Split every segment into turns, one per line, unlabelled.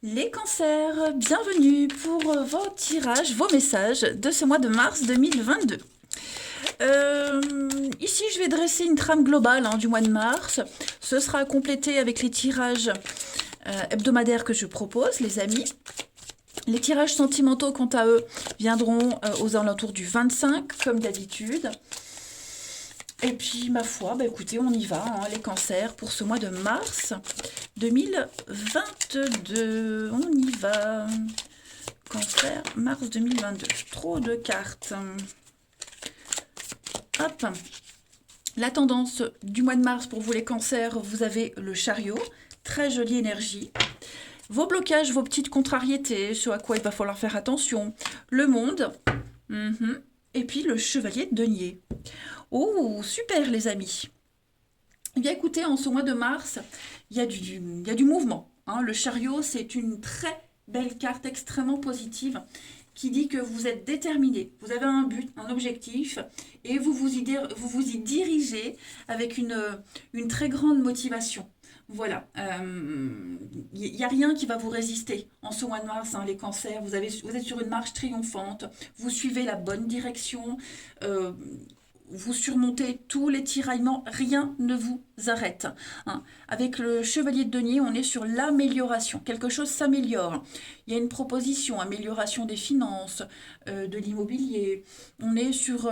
Les cancers, bienvenue pour vos tirages, vos messages de ce mois de mars 2022. Ici, je vais dresser une trame globale du mois de mars. Ce sera complété avec les tirages hebdomadaires que je propose, les amis. Les tirages sentimentaux, quant à eux, viendront aux alentours du 25, comme d'habitude. Et puis, ma foi, écoutez, on y va, les cancers, pour ce mois de mars 2022. On y va. Cancer, mars 2022. Trop de cartes. Hop. La tendance du mois de mars pour vous, les cancers, vous avez le chariot. Très jolie énergie. Vos blocages, vos petites contrariétés, ce à quoi il va falloir faire attention. Le monde. Et puis, le chevalier de denier. Oh, super les amis. Eh bien écoutez, en ce mois de mars, il y a du mouvement. Le chariot, c'est une très belle carte extrêmement positive qui dit que vous êtes déterminé, vous avez un but, un objectif, et vous vous y dirigez avec une très grande motivation. Voilà, il n'y a rien qui va vous résister en ce mois de mars, les cancers, vous êtes sur une marche triomphante, vous suivez la bonne direction, vous surmontez tous les tiraillements, rien ne vous arrête. Avec le chevalier de denier, on est sur l'amélioration. Quelque chose s'améliore. Il y a une proposition, amélioration des finances, de l'immobilier. On est sur...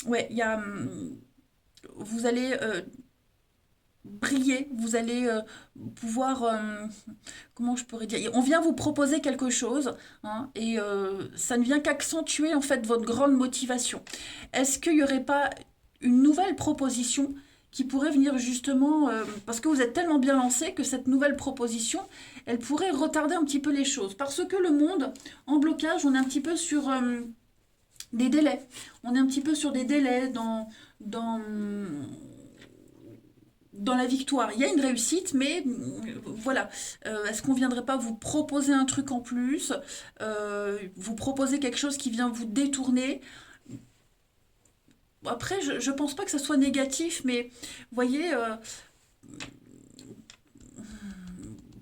ouais, il y a... vous allez briller, vous allez pouvoir, comment je pourrais dire, on vient vous proposer quelque chose, et ça ne vient qu'accentuer en fait votre grande motivation. Est-ce qu'il n'y aurait pas une nouvelle proposition qui pourrait venir justement, parce que vous êtes tellement bien lancé que cette nouvelle proposition, elle pourrait retarder un petit peu les choses, parce que le monde en blocage, on est un petit peu sur des délais, on est un petit peu sur des délais dans la victoire. Il y a une réussite, mais voilà. Est-ce qu'on ne viendrait pas vous proposer un truc en plus, vous proposer quelque chose qui vient vous détourner? Après, je ne pense pas que ça soit négatif, mais vous voyez,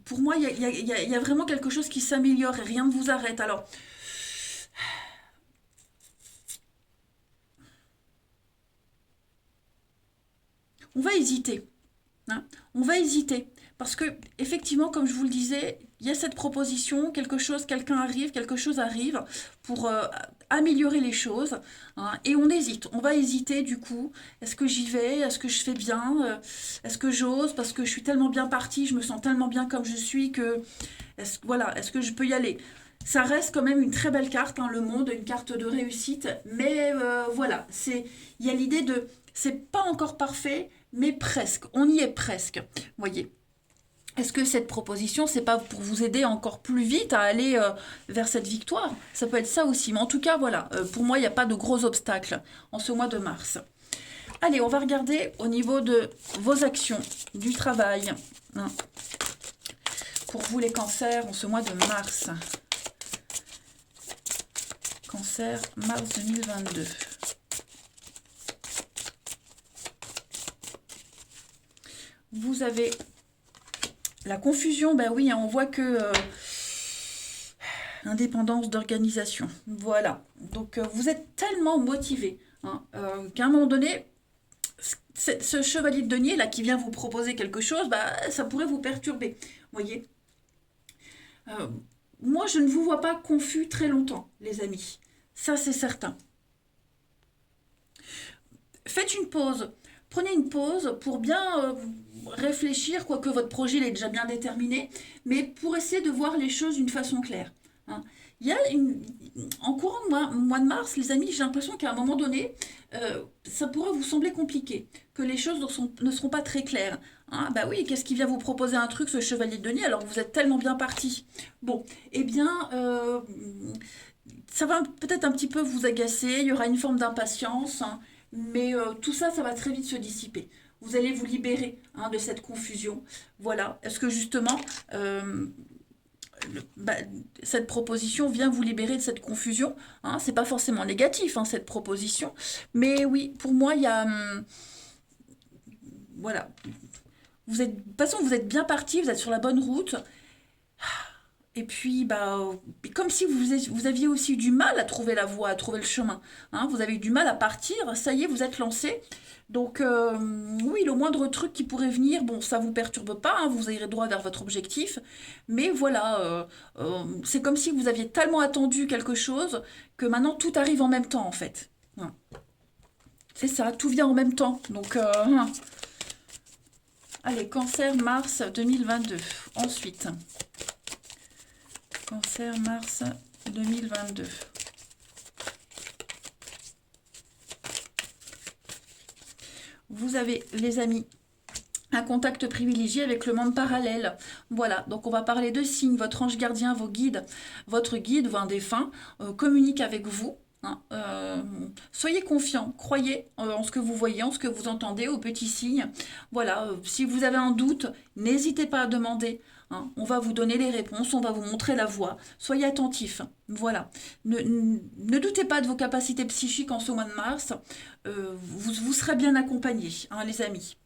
pour moi, il y a vraiment quelque chose qui s'améliore et rien ne vous arrête. Alors, on va hésiter. On va hésiter. Parce que, effectivement, comme je vous le disais, il y a cette proposition, quelqu'un arrive, quelque chose arrive pour améliorer les choses. Et on hésite. On va hésiter du coup. Est-ce que j'y vais? Est-ce que je fais bien? Est-ce que j'ose? Parce que je suis tellement bien partie, je me sens tellement bien comme je suis que. Est-ce que je peux y aller? Ça reste quand même une très belle carte, le monde, une carte de réussite. Mais voilà, il y a l'idée de. C'est pas encore parfait, mais presque. On y est presque. Voyez. Est-ce que cette proposition, c'est pas pour vous aider encore plus vite à aller vers cette victoire? Ça peut être ça aussi. Mais en tout cas, voilà, pour moi, il n'y a pas de gros obstacles en ce mois de mars. Allez, on va regarder au niveau de vos actions, du travail. Pour vous, les cancers, en ce mois de mars. Cancer, mars 2022. Vous avez la confusion, oui, on voit que indépendance d'organisation. Voilà. Donc vous êtes tellement motivé qu'à un moment donné, ce chevalier de denier là qui vient vous proposer quelque chose, ça pourrait vous perturber. Voyez. Euh, Moi, je ne vous vois pas confus très longtemps, les amis. Ça, c'est certain. Faites une pause. Prenez une pause pour bien réfléchir, quoique votre projet est déjà bien déterminé, mais pour essayer de voir les choses d'une façon claire. Il y a en courant de mois de mars, les amis, j'ai l'impression qu'à un moment donné, ça pourrait vous sembler compliqué, que les choses ne seront pas très claires. Oui, qu'est-ce qui vient vous proposer un truc, ce chevalier de denier, alors que vous êtes tellement bien parti? Bon, eh bien, ça va peut-être un petit peu vous agacer, il y aura une forme d'impatience, mais tout ça, ça va très vite se dissiper. Vous allez vous libérer de cette confusion. Voilà. Est-ce que justement, bah, cette proposition vient vous libérer de cette confusion? C'est pas forcément négatif, cette proposition. Mais oui, pour moi, il y a... voilà. De toute façon, vous êtes bien parti, vous êtes sur la bonne route. Et puis, bah, comme si vous aviez aussi du mal à trouver la voie, à trouver le chemin. Hein, vous avez eu du mal à partir, ça y est, vous êtes lancé. Donc, oui, le moindre truc qui pourrait venir, bon, ça vous perturbe pas, hein, vous irez droit vers votre objectif. Mais voilà, c'est comme si vous aviez tellement attendu quelque chose que maintenant tout arrive en même temps, en fait. Hein. C'est ça, tout vient en même temps. Donc, allez, Cancer, mars 2022. Ensuite. Cancer, mars 2022. Vous avez, les amis, un contact privilégié avec le monde parallèle. Voilà, donc on va parler de signes. Votre ange gardien, vos guides, votre guide, un défunt, communique avec vous. Hein, soyez confiants, croyez en ce que vous voyez, en ce que vous entendez, aux petits signes. Voilà, si vous avez un doute, n'hésitez pas à demander. Hein, on va vous donner les réponses, on va vous montrer la voie. Soyez attentifs. Voilà. Ne doutez pas de vos capacités psychiques en ce mois de mars. Vous serez bien accompagnés, hein, les amis.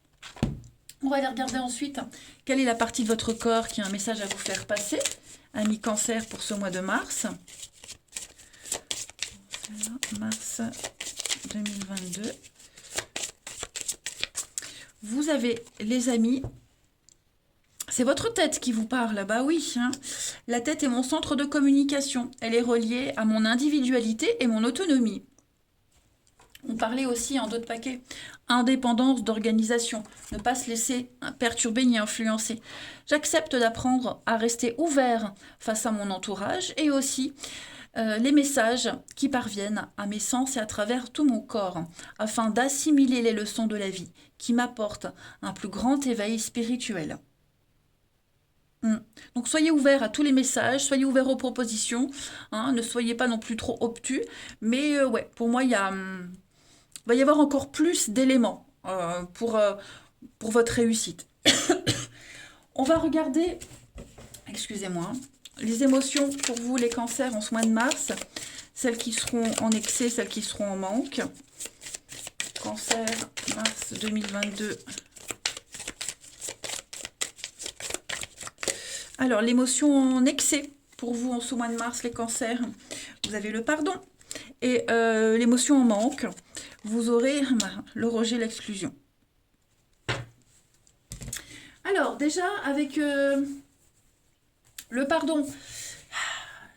On va aller regarder ensuite quelle est la partie de votre corps qui a un message à vous faire passer. Ami Cancer pour ce mois de mars. Mars 2022. Vous avez, les amis, c'est votre tête qui vous parle. Bah oui, hein. La tête est mon centre de communication. Elle est reliée à mon individualité et mon autonomie. On parlait aussi en d'autres paquets, indépendance d'organisation, ne pas se laisser perturber ni influencer. J'accepte d'apprendre à rester ouvert face à mon entourage et aussi les messages qui parviennent à mes sens et à travers tout mon corps, afin d'assimiler les leçons de la vie qui m'apportent un plus grand éveil spirituel. Donc soyez ouverts à tous les messages, soyez ouverts aux propositions, hein, ne soyez pas non plus trop obtus, mais ouais, pour moi va y avoir encore plus d'éléments pour votre réussite. On va regarder, excusez-moi, les émotions pour vous, les cancers, en ce mois de mars. Celles qui seront en excès, celles qui seront en manque. Cancer, mars 2022. Alors, l'émotion en excès pour vous en ce mois de mars, les cancers. Vous avez le pardon. Et l'émotion en manque, vous aurez le rejet, l'exclusion. Alors, déjà, avec le pardon,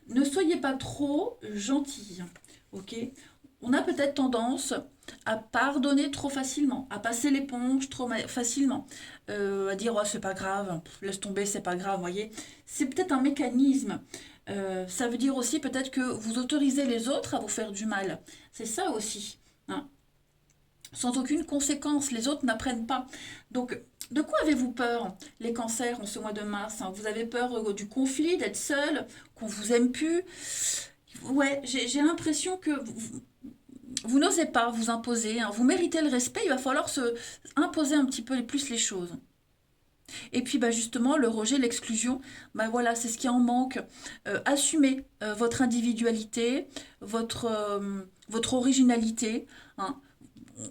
ne soyez pas trop gentils, ok? On a peut-être tendance à pardonner trop facilement, à passer l'éponge trop facilement, à dire oh, c'est pas grave, laisse tomber, c'est pas grave, voyez. C'est peut-être un mécanisme. Ça veut dire aussi peut-être que vous autorisez les autres à vous faire du mal. C'est ça aussi. Hein. Sans aucune conséquence, les autres n'apprennent pas. Donc, de quoi avez-vous peur, les cancers, en ce mois de mars? Hein? Vous avez peur du conflit, d'être seul, qu'on vous aime plus? Ouais, j'ai l'impression que vous n'osez pas vous imposer. Hein. Vous méritez le respect, il va falloir se imposer un petit peu plus les choses. Et puis bah justement, le rejet, l'exclusion, bah voilà, c'est ce qui en manque. Assumez votre individualité, votre originalité. Hein.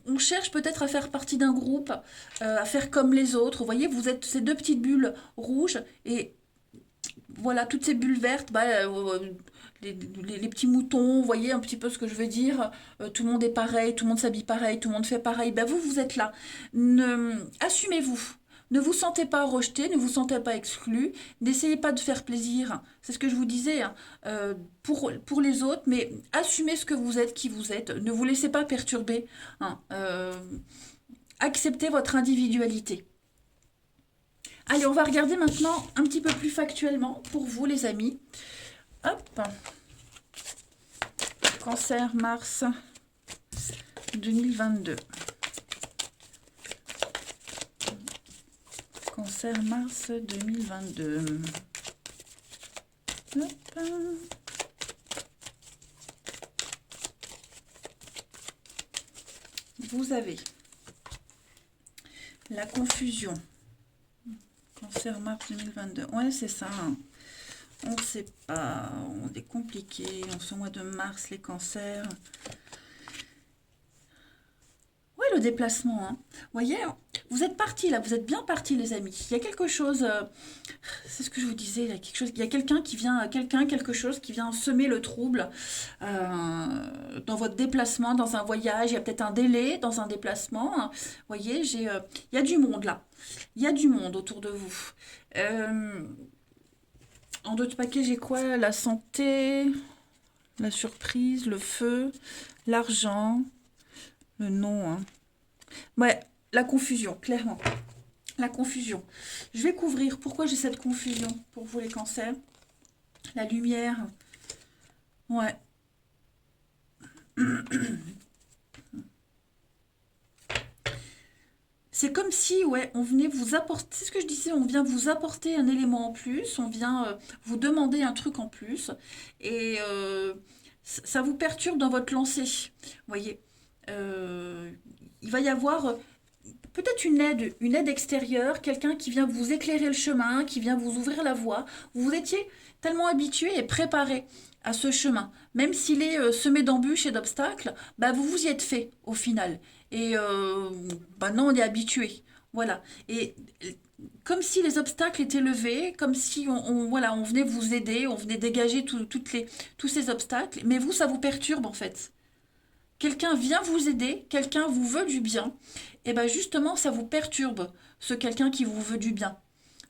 On cherche peut-être à faire partie d'un groupe, à faire comme les autres. Vous voyez, vous êtes ces deux petites bulles rouges et voilà, toutes ces bulles vertes, bah, les petits moutons, vous voyez un petit peu ce que je veux dire. Tout le monde est pareil, tout le monde s'habille pareil, tout le monde fait pareil. Bah, vous êtes là. Assumez-vous. Ne vous sentez pas rejeté, ne vous sentez pas exclu, n'essayez pas de faire plaisir, c'est ce que je vous disais, hein, pour les autres, mais assumez ce que vous êtes, qui vous êtes, ne vous laissez pas perturber, hein, acceptez votre individualité. Allez, on va regarder maintenant un petit peu plus factuellement pour vous les amis. Hop, Cancer, mars 2022. Cancer, mars 2022. Hop. Vous avez la confusion. Cancer, mars 2022. Ouais, c'est ça. Hein. On ne sait pas. On est compliqué. En ce mois de mars, les cancers. Ouais, le déplacement, hein. Vous voyez, vous êtes partis là, vous êtes bien partis les amis. Il y a quelque chose, c'est ce que je vous disais, il y a quelque chose, il y a quelqu'un qui vient, quelque chose qui vient semer le trouble dans votre déplacement, dans un voyage. Il y a peut-être un délai dans un déplacement, hein. Vous voyez, il y a du monde là. Il y a du monde autour de vous. En d'autres paquets, j'ai quoi? La santé, la surprise, le feu, l'argent, le non, hein. Ouais, la confusion, clairement. La confusion. Je vais couvrir. Pourquoi j'ai cette confusion pour vous les cancers? La lumière. Ouais. C'est comme si, ouais, on venait vous apporter, c'est ce que je disais, on vient vous apporter un élément en plus, on vient vous demander un truc en plus, et ça vous perturbe dans votre lancée. Vous voyez. Il va y avoir peut-être une aide extérieure, quelqu'un qui vient vous éclairer le chemin, qui vient vous ouvrir la voie. Vous étiez tellement habitué et préparé à ce chemin, même s'il est semé d'embûches et d'obstacles, bah vous vous y êtes fait au final. Et maintenant on est habitué. Voilà. Et comme si les obstacles étaient levés, comme si voilà, on venait vous aider, on venait dégager tous ces obstacles, mais vous, ça vous perturbe en fait. Quelqu'un vient vous aider, quelqu'un vous veut du bien, et bien justement, ça vous perturbe, ce quelqu'un qui vous veut du bien.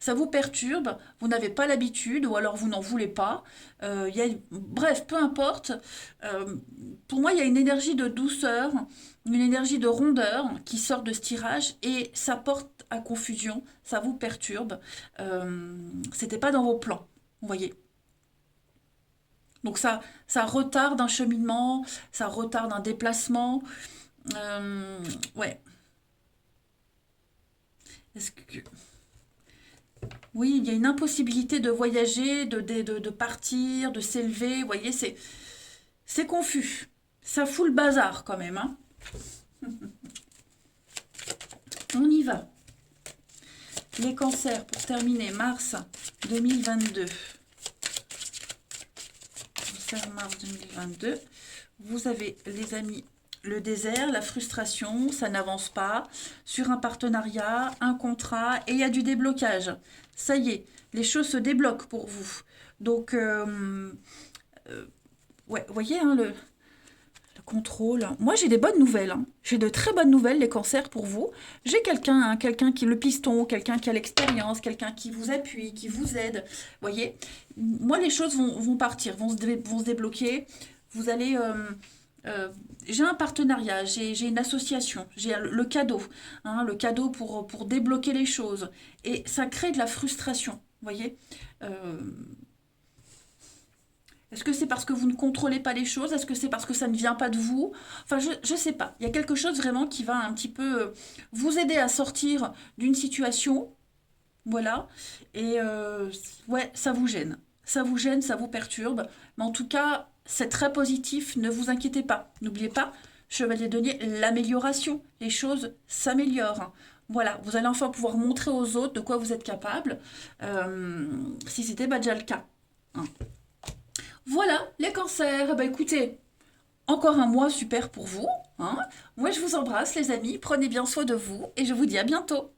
Ça vous perturbe, vous n'avez pas l'habitude, ou alors vous n'en voulez pas. Bref, peu importe. Pour moi, il y a une énergie de douceur, une énergie de rondeur qui sort de ce tirage, et ça porte à confusion, ça vous perturbe. C'était pas dans vos plans, vous voyez. Donc ça retarde un cheminement, ça retarde un déplacement. Ouais. Est-ce que... Oui, il y a une impossibilité de voyager, de partir, de s'élever. Vous voyez, c'est confus. Ça fout le bazar quand même, hein. On y va. Les cancers, pour terminer, mars 2022. Mars 2022, vous avez les amis, le désert, la frustration, ça n'avance pas, sur un partenariat, un contrat, et il y a du déblocage. Ça y est, les choses se débloquent pour vous. Donc, ouais, vous voyez, hein, le contrôle. Moi, j'ai des bonnes nouvelles, hein. J'ai de très bonnes nouvelles, les cancers, pour vous. J'ai quelqu'un, hein, quelqu'un qui le piston, quelqu'un qui a l'expérience, quelqu'un qui vous appuie, qui vous aide. Vous voyez, moi, les choses vont partir, vont se débloquer. Vous allez... j'ai un partenariat, j'ai une association, j'ai le cadeau, hein, le cadeau pour débloquer les choses. Et ça crée de la frustration, vous voyez. Est-ce que c'est parce que vous ne contrôlez pas les choses? Est-ce que c'est parce que ça ne vient pas de vous? Enfin, je ne sais pas. Il y a quelque chose vraiment qui va un petit peu vous aider à sortir d'une situation. Voilà. Et ouais, ça vous gêne. Ça vous gêne, ça vous perturbe. Mais en tout cas, c'est très positif. Ne vous inquiétez pas. N'oubliez pas, Chevalier Denier, l'amélioration. Les choses s'améliorent. Voilà, vous allez enfin pouvoir montrer aux autres de quoi vous êtes capable, si c'était pas déjà le cas, hein. Voilà, les cancers. Bah écoutez, encore un mois super pour vous, hein. Moi, je vous embrasse, les amis. Prenez bien soin de vous et je vous dis à bientôt.